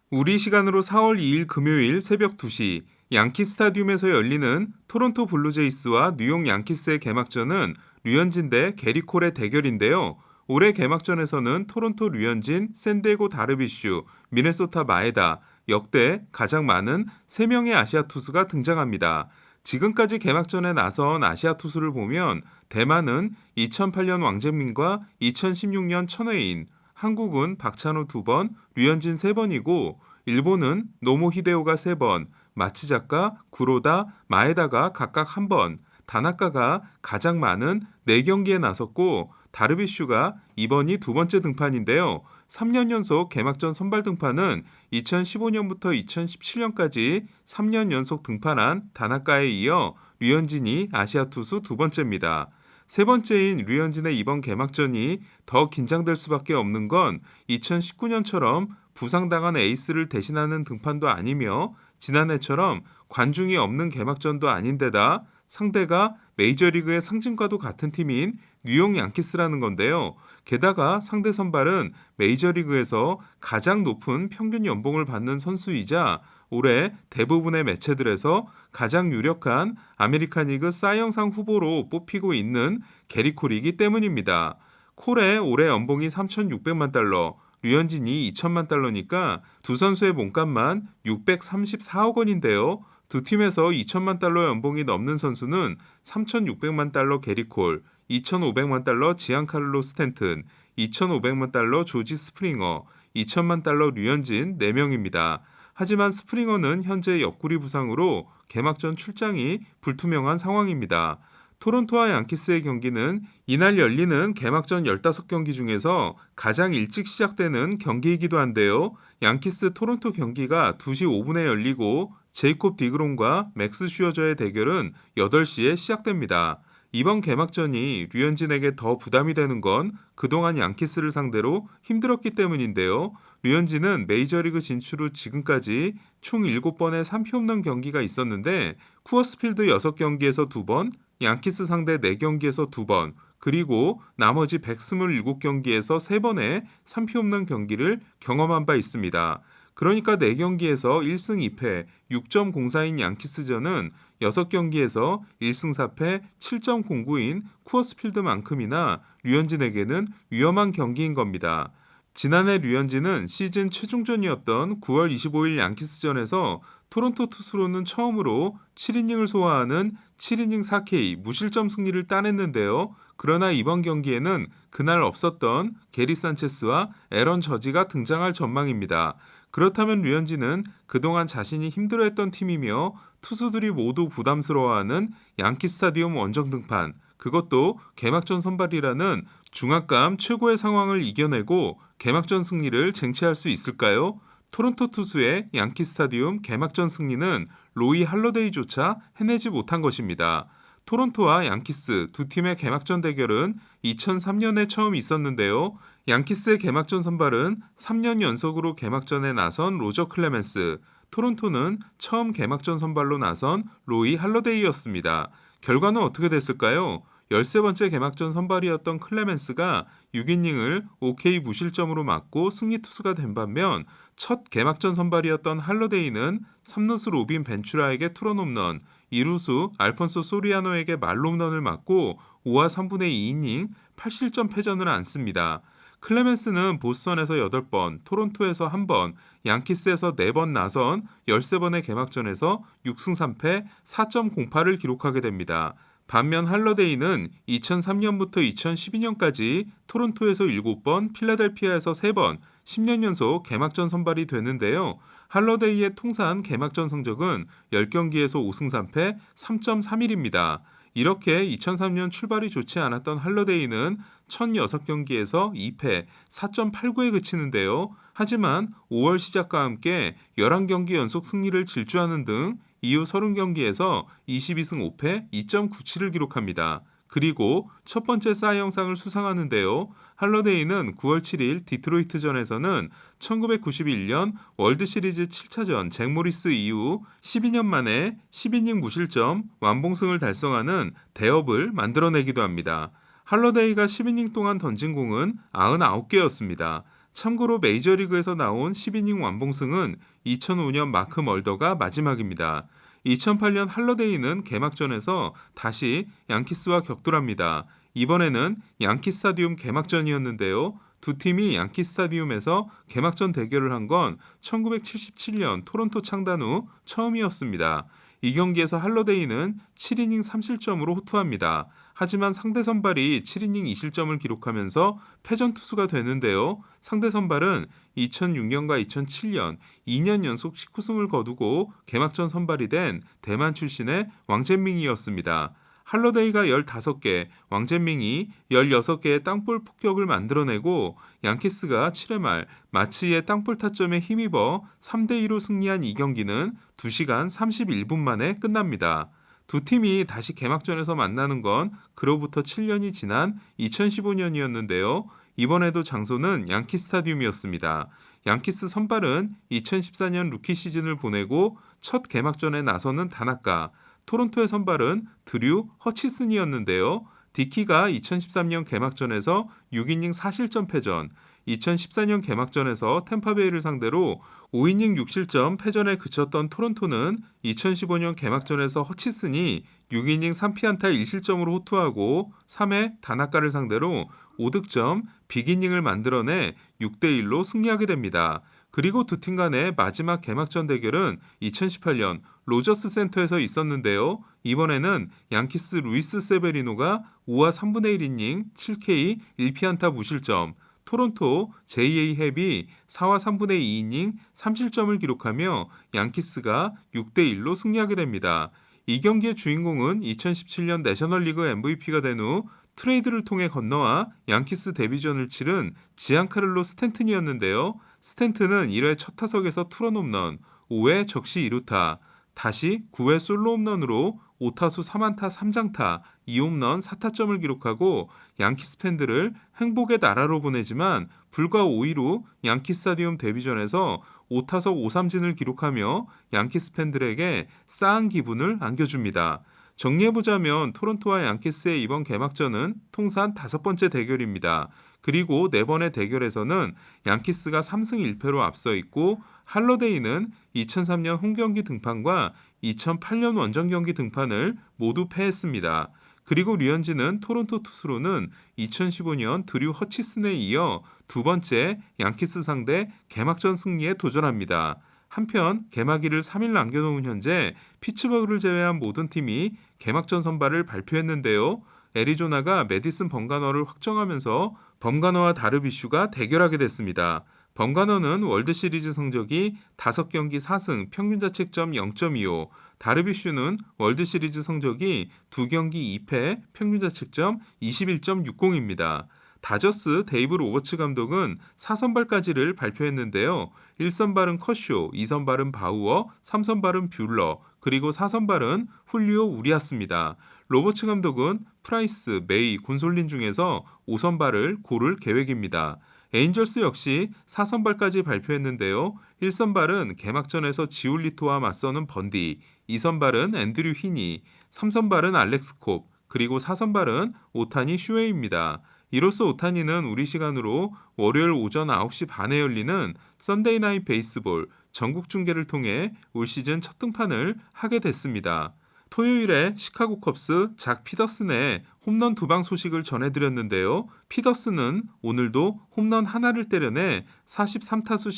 우리 시간으로 4월 2일 금요일 새벽 2시 양키 스타디움에서 열리는 토론토 블루제이스와 뉴욕 양키스의 개막전은 류현진 대 게리 콜의 대결인데요. 올해 개막전에서는 토론토 류현진, 샌디에고 다르비슈, 미네소타 마에다, 역대 가장 많은 3명의 아시아 투수가 등장합니다. 지금까지 개막전에 나선 아시아 투수를 보면 대만은 2008년 왕재민과 2016년 천회인, 한국은 박찬호 2번, 류현진 3번이고 일본은 노모 히데오가 3번, 마츠자카, 구로다, 마에다가 각각 1번, 다나카가 가장 많은 4경기에 나섰고 다르비슈가 이번이 두 번째 등판인데요. 3년 연속 개막전 선발 등판은 2015년부터 2017년까지 3년 연속 등판한 다나카에 이어 류현진이 아시아 투수 두 번째입니다. 세 번째인 류현진의 이번 개막전이 더 긴장될 수밖에 없는 건 2019년처럼 부상당한 에이스를 대신하는 등판도 아니며 지난해처럼 관중이 없는 개막전도 아닌데다 상대가 메이저리그의 상징과도 같은 팀인 뉴욕 양키스라는 건데요. 게다가 상대 선발은 메이저리그에서 가장 높은 평균 연봉을 받는 선수이자 올해 대부분의 매체들에서 가장 유력한 아메리칸 리그 사이영상 후보로 뽑히고 있는 게리 콜이기 때문입니다. 콜의 올해 연봉이 3,600만 달러, 류현진이 2천만 달러니까 두 선수의 몸값만 634억 원인데요. 두 팀에서 2천만 달러 연봉이 넘는 선수는 3,600만 달러 게리 콜, 2,500만 달러 지안칼로 스탠튼, 2,500만 달러 조지 스프링어, 2천만 달러 류현진 4명입니다. 하지만 스프링어는 현재 옆구리 부상으로 개막전 출장이 불투명한 상황입니다. 토론토와 양키스의 경기는 이날 열리는 개막전 15경기 중에서 가장 일찍 시작되는 경기이기도 한데요. 양키스 토론토 경기가 2시 5분에 열리고 제이콥 디그롬과 맥스 슈어저의 대결은 8시에 시작됩니다. 이번 개막전이 류현진에게 더 부담이 되는 건 그동안 양키스를 상대로 힘들었기 때문인데요. 류현진은 메이저리그 진출 후 지금까지 총 7번의 3피 홈런 경기가 있었는데 쿠어스필드 6경기에서 2번, 양키스 상대 4경기에서 2번, 그리고 나머지 127경기에서 3번의 3피 홈런 경기를 경험한 바 있습니다. 그러니까 4경기에서 1승 2패 6.04인 양키스전은 6경기에서 1승 4패 7.09인 쿠어스필드만큼이나 류현진에게는 위험한 경기인 겁니다. 지난해 류현진은 시즌 최종전이었던 9월 25일 양키스전에서 토론토 투수로는 처음으로 7이닝을 소화하는 7이닝 4K 무실점 승리를 따냈는데요. 그러나 이번 경기에는 그날 없었던 게리 산체스와 에런 저지가 등장할 전망입니다. 그렇다면 류현진은 그동안 자신이 힘들어했던 팀이며 투수들이 모두 부담스러워하는 양키 스타디움 원정 등판, 그것도 개막전 선발이라는 중압감 최고의 상황을 이겨내고 개막전 승리를 쟁취할 수 있을까요? 토론토 투수의 양키 스타디움 개막전 승리는 로이 할러데이조차 해내지 못한 것입니다. 토론토와 양키스 두 팀의 개막전 대결은 2003년에 처음 있었는데요. 양키스의 개막전 선발은 3년 연속으로 개막전에 나선 로저 클레멘스, 토론토는 처음 개막전 선발로 나선 로이 할러데이였습니다. 결과는 어떻게 됐을까요? 13번째 개막전 선발이었던 클레멘스가 6이닝을 OK 무실점으로 맞고 승리 투수가 된 반면 첫 개막전 선발이었던 할러데이는 3루수 로빈 벤츄라에게 투런 홈런, 2루수 알폰소 소리아노에게 말홈런을 맞고 5와 3분의 2이닝 8실점 패전을 안습니다. 클레멘스는 보스턴에서 8번, 토론토에서 1번, 양키스에서 4번 나선 13번의 개막전에서 6승 3패 4.08을 기록하게 됩니다. 반면 할러데이는 2003년부터 2012년까지 토론토에서 7번, 필라델피아에서 3번, 10년 연속 개막전 선발이 되는데요. 할러데이의 통산 개막전 성적은 10경기에서 5승 3패 3.31입니다. 이렇게 2003년 출발이 좋지 않았던 할러데이는 1006경기에서 2패 4.89에 그치는데요. 하지만 5월 시작과 함께 11경기 연속 승리를 질주하는 등 이후 30경기에서 22승 5패 2.97을 기록합니다. 그리고 첫 번째 사이영상을 수상하는데요. 할러데이는 9월 7일 디트로이트전에서는 1991년 월드시리즈 7차전 잭 모리스 이후 12년 만에 10이닝 무실점 완봉승을 달성하는 대업을 만들어내기도 합니다. 할러데이가 10이닝 동안 던진 공은 99개였습니다. 참고로 메이저리그에서 나온 10이닝 완봉승은 2005년 마크 멀더가 마지막입니다. 2008년 할러데이는 개막전에서 다시 양키스와 격돌합니다. 이번에는 양키 스타디움 개막전이었는데요. 두 팀이 양키 스타디움에서 개막전 대결을 한 건 1977년 토론토 창단 후 처음이었습니다. 이 경기에서 할러데이는 7이닝 3실점으로 호투합니다. 하지만 상대 선발이 7이닝 2실점을 기록하면서 패전 투수가 되는데요. 상대 선발은 2006년과 2007년 2년 연속 19승을 거두고 개막전 선발이 된 대만 출신의 왕젠밍이었습니다. 할러데이가 15개, 왕젠밍이 16개의 땅볼 폭격을 만들어내고 양키스가 7회 말 마치의 땅볼 타점에 힘입어 3대2로 승리한 이 경기는 2시간 31분 만에 끝납니다. 두 팀이 다시 개막전에서 만나는 건 그로부터 7년이 지난 2015년이었는데요. 이번에도 장소는 양키 스타디움이었습니다. 양키스 선발은 2014년 루키 시즌을 보내고 첫 개막전에 나서는 다나카, 토론토의 선발은 드류 허치슨이었는데요. 디키가 2013년 개막전에서 6이닝 4실점 패전, 2014년 개막전에서 템파베이를 상대로 5이닝 6실점 패전에 그쳤던 토론토는 2015년 개막전에서 허치슨이 6이닝 3피안타 1실점으로 호투하고 3회 다나카를 상대로 5득점 빅이닝을 만들어내 6대1로 승리하게 됩니다. 그리고 두 팀 간의 마지막 개막전 대결은 2018년 로저스 센터에서 있었는데요. 이번에는 양키스 루이스 세베리노가 5와 3분의 1이닝 7K 1피안타 무실점, 토론토 JA 헵이 4와 3분의 2이닝 3실점을 기록하며 양키스가 6대1로 승리하게 됩니다. 이 경기의 주인공은 2017년 내셔널리그 MVP가 된 후 트레이드를 통해 건너와 양키스 데뷔전을 치른 지안카를로 스탠튼이었는데요. 스탠튼은 1회 첫 타석에서 투런 홈런, 5회 적시 2루타, 다시 9회 솔로 홈런으로 5타수 3안타 3장타 2홈런 4타점을 기록하고 양키스 팬들을 행복의 나라로 보내지만 불과 5일 후 양키 스타디움 데뷔전에서 5타석 5삼진을 기록하며 양키스 팬들에게 싸한 기분을 안겨줍니다. 정리해보자면 토론토와 양키스의 이번 개막전은 통산 5번째 대결입니다. 그리고 4번의 대결에서는 양키스가 3승 1패로 앞서 있고 할러데이는 2003년 홈경기 등판과 2008년 원정 경기 등판을 모두 패했습니다. 그리고 류현진은 토론토 투수로는 2015년 드류 허치슨에 이어 두 번째 양키스 상대 개막전 승리에 도전합니다. 한편 개막일을 3일 남겨놓은 현재 피츠버그를 제외한 모든 팀이 개막전 선발을 발표했는데요. 애리조나가 매디슨 범가너를 확정하면서 범가너와 다르비슈가 대결하게 됐습니다. 범가너는 월드시리즈 성적이 5경기 4승 평균 자책점 0.25, 다르비슈는 월드시리즈 성적이 2경기 2패 평균 자책점 21.60입니다. 다저스 데이브 로버츠 감독은 4선발까지를 발표했는데요. 1선발은 커쇼, 2선발은 바우어, 3선발은 뷰러, 그리고 4선발은 훌리오 우리아스입니다. 로버츠 감독은 프라이스, 메이, 곤솔린 중에서 5선발을 고를 계획입니다. 에인절스 역시 4선발까지 발표했는데요. 1선발은 개막전에서 지올리토와 맞서는 번디, 2선발은 앤드류 히니, 3선발은 알렉스 콥, 그리고 4선발은 오타니 슈웨이입니다. 이로써 오타니는 우리 시간으로 월요일 오전 9시 반에 열리는 썬데이 나잇 베이스볼 전국 중계를 통해 올 시즌 첫 등판을 하게 됐습니다. 토요일에 시카고 컵스 작 피더슨의 홈런 2방 소식을 전해드렸는데요. 피더슨은 오늘도 홈런 하나를 때려내 43타수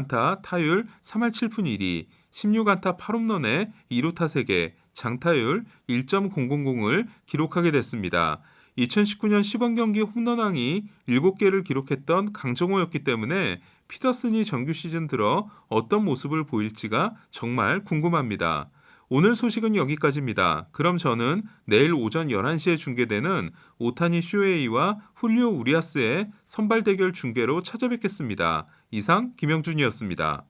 16안타 타율 3할 7푼 1리, 16안타 8홈런에 2루타 3개, 장타율 1.000을 기록하게 됐습니다. 2019년 시범 경기 홈런왕이 7개를 기록했던 강정호였기 때문에 피더슨이 정규 시즌 들어 어떤 모습을 보일지가 정말 궁금합니다. 오늘 소식은 여기까지입니다. 그럼 저는 내일 오전 11시에 중계되는 오타니 슈웨이와 훌리오 우리아스의 선발 대결 중계로 찾아뵙겠습니다. 이상 김영준이었습니다.